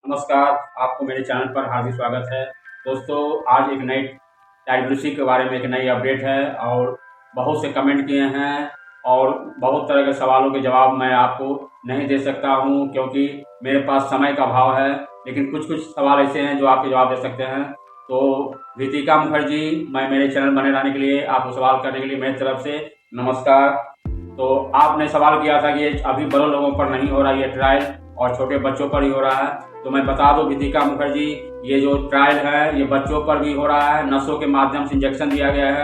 नमस्कार, आपको मेरे चैनल पर हार्दिक स्वागत है। दोस्तों, आज एक नई डायग्नोसिस के बारे में एक नई अपडेट है और बहुत से कमेंट किए हैं और बहुत तरह के सवालों के जवाब मैं आपको नहीं दे सकता हूं क्योंकि मेरे पास समय का अभाव है। लेकिन कुछ सवाल ऐसे हैं जो आपके जवाब दे सकते हैं। तो रितिका मुखर्जी, मैं मेरे चैनल बने रहने के लिए, आपको सवाल करने के लिए मेरी तरफ से नमस्कार। तो आपने सवाल किया था कि ये अभी बड़े लोगों पर नहीं हो रहा ये ट्रायल और छोटे बच्चों पर ही हो रहा है। तो मैं बता दूं रितिका मुखर्जी, ये जो ट्रायल है ये बच्चों पर भी हो रहा है। नसों के माध्यम से इंजेक्शन दिया गया है,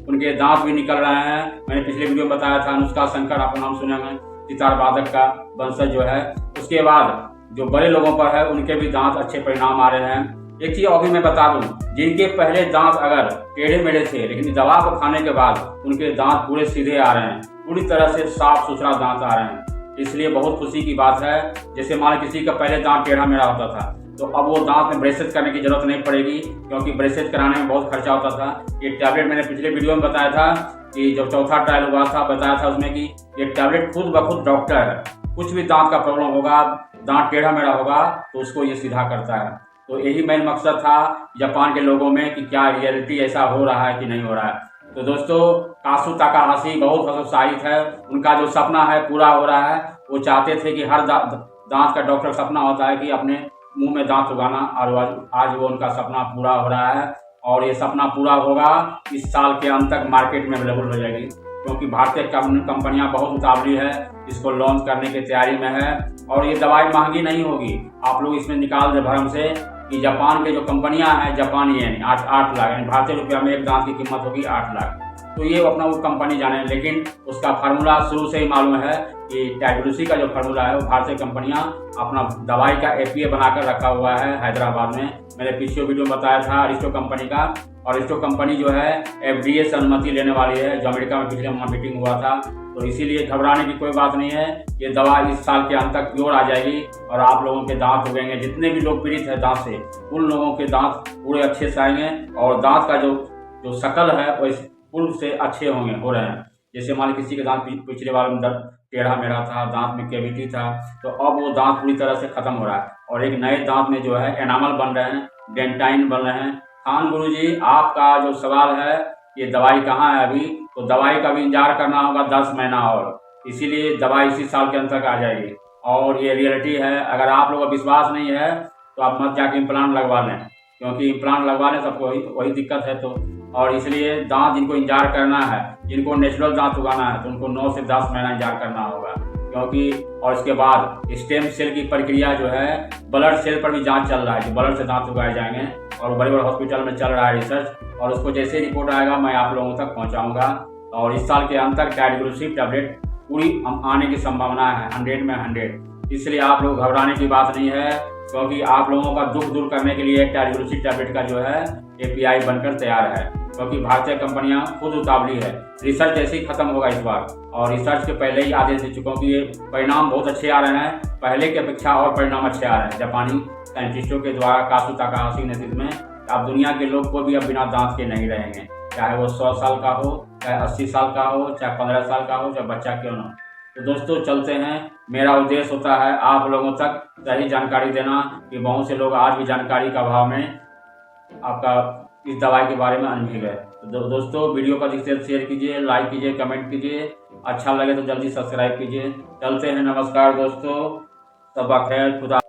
उनके दांत भी निकल रहे हैं। मैंने पिछले वीडियो में बताया था, अनुष्का शंकर, आपको नाम सुने होंगे, सितार वादक का वंशज जो है। उसके बाद जो बड़े लोगों पर है उनके भी दांत अच्छे परिणाम आ रहे हैं। एक चीज अभी मैं बता दूं, जिनके पहले दांत अगर टेढ़े मेढ़े थे लेकिन दवा को खाने के बाद उनके दांत पूरे सीधे आ रहे हैं, पूरी तरह से साफ सुथरा दांत आ रहे हैं। इसलिए बहुत खुशी की बात है। जैसे मान किसी का पहले दांत टेढ़ा मेढ़ा होता था तो अब वो दांत में ब्रेसेस करने की जरूरत नहीं पड़ेगी, क्योंकि ब्रेसेस कराने में बहुत खर्चा होता था। ये टैबलेट मैंने पिछले वीडियो में बताया था कि जब चौथा ट्रायल हुआ था, बताया था उसमें कि ये टैबलेट खुद ब खुद डॉक्टर है। कुछ भी दांत का प्रॉब्लम होगा, दांत टेढ़ा मेढ़ा होगा तो उसको ये सीधा करता है। तो यही मेन मकसद था जापान के लोगों में कि क्या रियलिटी ऐसा हो रहा है कि नहीं हो रहा है। तो दोस्तों, कासु ताकाहाशी बहुत हतोत्साहित है। उनका जो सपना है पूरा हो रहा है। वो चाहते थे कि हर दांत का डॉक्टर सपना होता है कि अपने मुंह में दांत उगाना, और आज वो उनका सपना पूरा हो रहा है। और ये सपना पूरा होगा, इस साल के अंत तक मार्केट में अवेलेबल हो जाएगी, क्योंकि भारतीय कंपनियां बहुत उतावली है, इसको लॉन्च करने की तैयारी में है। और ये दवाई महंगी नहीं होगी। आप लोग इसमें निकाल दे भरम से कि जापान के जो कंपनियां हैं, जापानी येन 8 लाख, यानी भारतीय रुपया में एक दांत की कीमत होगी 8 लाख। तो ये अपना वो कंपनी जाने, लेकिन उसका फार्मूला शुरू से ही मालूम है कि टैगलुसी का जो फार्मूला है वो भारतीय कंपनियां अपना दवाई का एपीए बनाकर रखा हुआ है हैदराबाद में। मैंने पिछले वीडियो में बताया था अरिस्टो कंपनी का। और अरिस्टो कंपनी जो है एफडीए से अनुमति लेने वाली है, जो अमेरिका में पिछले मीटिंग हुआ था। तो इसीलिए घबराने की कोई बात नहीं है। ये दवा इस साल के अंत तक प्योर आ जाएगी और आप लोगों के दांत उगेंगे। जितने भी लोग पीड़ित है दांत से, उन लोगों के दांत पूरे अच्छे से आएंगे और दांत का जो शकल है वो पूर्व से अच्छे हो रहे हैं। जैसे मान किसी के दांत पिछले बार में टेढ़ा मेढ़ा था, दांत में कैविटी था, तो अब वो दांत पूरी तरह से खत्म हो रहा है और एक नए दांत में जो है एनामल बन रहे हैं, डेंटाइन बन रहे हैं। खान गुरुजी, आपका जो सवाल है ये दवाई कहाँ है अभी, तो दवाई का भी इंतजार करना होगा 10 महीना और, इसीलिए दवाई इसी साल के अंत तक आ जाएगी। और ये रियलिटी है। अगर आप लोगों का विश्वास नहीं है तो आप मत जाके इम्प्लांट लगवा लें, क्योंकि इम्प्लांट लगवा लें सबको वही दिक्कत है। तो और इसलिए दांत जिनको इंतजार करना है, जिनको नेचुरल दांत उगाना है, तो उनको 9 से 10 महीना इंतजार करना होगा, क्योंकि और इसके बाद स्टेम सेल की प्रक्रिया जो है, ब्लड सेल पर भी जांच चल रहा है कि ब्लड से दांत उगाए जाएंगे और बड़े बड़े हॉस्पिटल में चल रहा है रिसर्च। और उसको जैसे रिपोर्ट आएगा मैं आप लोगों तक पहुंचाऊंगा। और इस साल के अंत तक टैगलुसी टैबलेट पूरी आने की संभावना है 100 में 100। इसलिए आप लोग घबराने की बात नहीं है, क्योंकि आप लोगों का दुख दूर करने के लिए टैगलुसी टैबलेट का जो है एपीआई बनकर तैयार है, क्योंकि भारतीय कंपनियां खुद उतावली है। रिसर्च ऐसे ही खत्म होगा इस बार, और रिसर्च के पहले ही आदेश दे चुका हूँ कि ये परिणाम बहुत अच्छे आ रहे हैं, पहले की अपेक्षा और परिणाम अच्छे आ रहे हैं जापानी साइंटिस्टों के द्वारा। कासु ताकाहाशी नेतृत्व में अब दुनिया के लोग कोई भी अब बिना दांत के नहीं रहेंगे, चाहे वो 100 साल का हो, चाहे 80 साल का हो, चाहे 15 साल का हो, चाहे बच्चा क्यों ना हो। तो दोस्तों चलते हैं। मेरा उद्देश्य होता है आप लोगों तक सही जानकारी देना, कि बहुत से लोग आज भी जानकारी का अभाव में आपका इस दवाई के बारे में अनभिज्ञ है। तो दोस्तों, वीडियो को अधिक से शेयर कीजिए, लाइक कीजिए, कमेंट कीजिए, अच्छा लगे तो जल्दी सब्सक्राइब कीजिए। चलते हैं, नमस्कार दोस्तों, सबा खैर, खुदा।